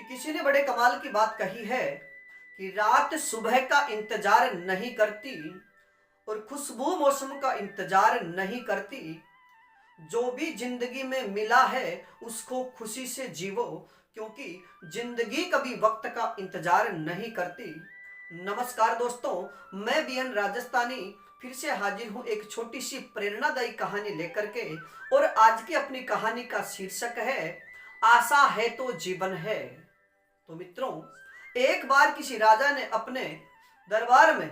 कि किसी ने बड़े कमाल की बात कही है कि रात सुबह का इंतजार नहीं करती और खुशबू मौसम का इंतजार नहीं करती। जो भी जिंदगी में मिला है उसको खुशी से जीवो, क्योंकि जिंदगी कभी वक्त का इंतजार नहीं करती। नमस्कार दोस्तों, मैं बीएन राजस्थानी फिर से हाजिर हूं एक छोटी सी प्रेरणादायी कहानी लेकर के। और आज की अपनी कहानी का शीर्षक है आशा है तो जीवन है। तो मित्रों, एक बार किसी राजा ने अपने दरबार में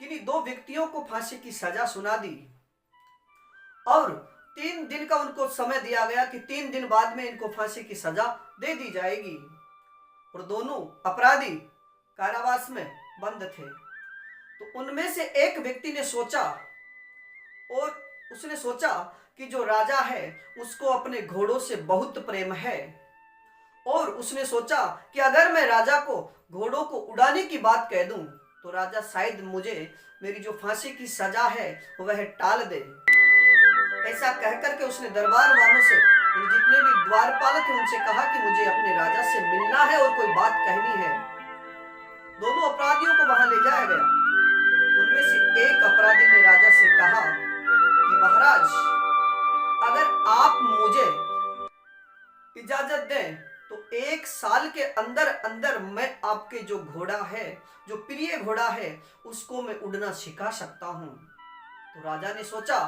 किन्हीं दो व्यक्तियों को फांसी की सजा सुना दी और 3 दिन का उनको समय दिया गया कि 3 दिन बाद में इनको फांसी की सजा दे दी जाएगी। और दोनों अपराधी कारावास में बंद थे। तो उनमें से एक व्यक्ति ने सोचा और उसने सोचा कि जो राजा है उसको अपने घोड़ों से बहुत प्रेम है, और उसने सोचा कि अगर मैं राजा को घोड़ों को उड़ाने की बात कह दूं तो राजा शायद मुझे मेरी जो फांसी की सजा है वह टाल दे। ऐसा कहकर के उसने दरबार वालों से, जितने भी द्वारपाल थे, उनसे कहा कि मुझे अपने राजा से मिलना है और कोई बात कहनी है। दोनों अपराधियों को वहां ले जाया गया। उनमें से एक अपराधी ने राजा से कहा कि महाराज, अगर आप मुझे इजाजत दें तो 1 साल के अंदर अंदर मैं आपके जो घोड़ा है, जो प्रिय घोड़ा है, उसको मैं उड़ना सिखा सकता हूं। तो राजा ने सोचा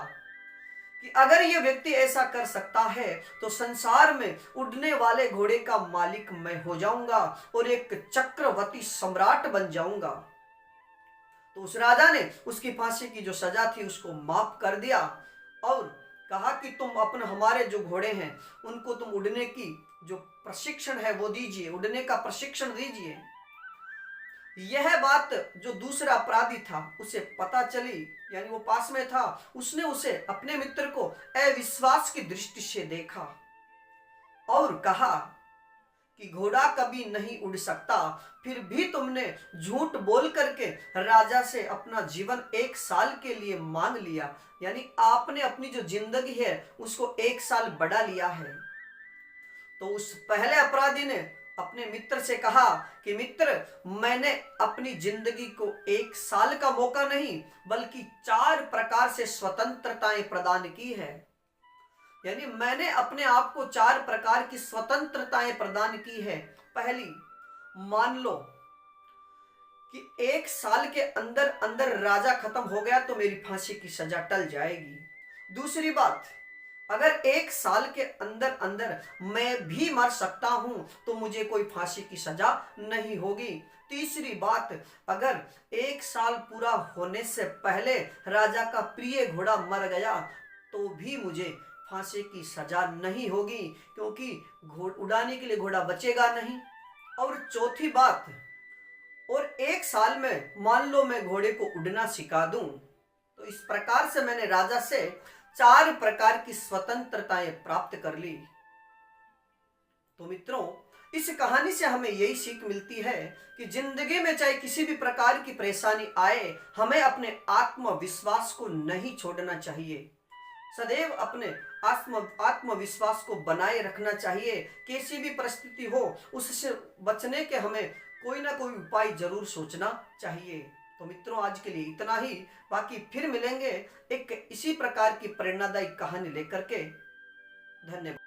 कि अगर यह व्यक्ति ऐसा कर सकता है तो संसार में उड़ने वाले घोड़े का मालिक मैं हो जाऊंगा और एक चक्रवर्ती सम्राट बन जाऊंगा। तो उस राजा ने उसकी फांसी की जो सजा थी उसको माफ कर दिया और कहा कि तुम अपने हमारे जो घोड़े हैं उनको तुम उड़ने की जो प्रशिक्षण है वो दीजिए, उड़ने का प्रशिक्षण दीजिए। यह बात जो दूसरा अपराधी था उसे पता चली, यानी वो पास में था, उसने उसे अपने मित्र को अविश्वास की दृष्टि से देखा और कहा कि घोड़ा कभी नहीं उड़ सकता, फिर भी तुमने झूठ बोल करके राजा से अपना जीवन 1 साल के लिए मांग लिया, यानी आपने अपनी जो जिंदगी है उसको 1 साल बढ़ा लिया है। तो उस पहले अपराधी ने अपने मित्र से कहा कि मित्र, मैंने अपनी जिंदगी को 1 साल का मौका नहीं बल्कि 4 प्रकार से स्वतंत्रताएं प्रदान की है, यानी मैंने अपने आप को 4 प्रकार की स्वतंत्रताएं प्रदान की है। पहली, मान लो कि 1 साल के अंदर अंदर राजा खत्म हो गया तो मेरी फांसी की सजा टल जाएगी। दूसरी बात, अगर 1 साल के अंदर अंदर मैं भी मर सकता हूं तो मुझे कोई फांसी की सजा नहीं होगी। तीसरी बात, अगर 1 साल पूरा होने से पहले राजा का प्रिय घोड़ा मर गया तो भी मुझे फांसी की सजा नहीं होगी, क्योंकि उड़ाने के लिए घोड़ा बचेगा नहीं। और चौथी बात, और 1 साल में मान लो मैं घोड़े को उड़ना सिखा दूं, तो इस प्रकार से मैंने राजा से 4 प्रकार की स्वतंत्रताएं प्राप्त कर ली। तो मित्रों, इस कहानी से हमें यही सीख मिलती है कि जिंदगी में चाहे किसी भी प्रकार की परेशानी आए, हमें अपने आत्मविश्वास को नहीं छोड़ना चाहिए। सदैव अपने आत्मविश्वास को बनाए रखना चाहिए। कैसी भी परिस्थिति हो उससे बचने के हमें कोई ना कोई उपाय जरूर सोचना चाहिए। तो मित्रों, आज के लिए इतना ही। बाकी फिर मिलेंगे एक इसी प्रकार की प्रेरणादायी कहानी लेकर के। धन्यवाद।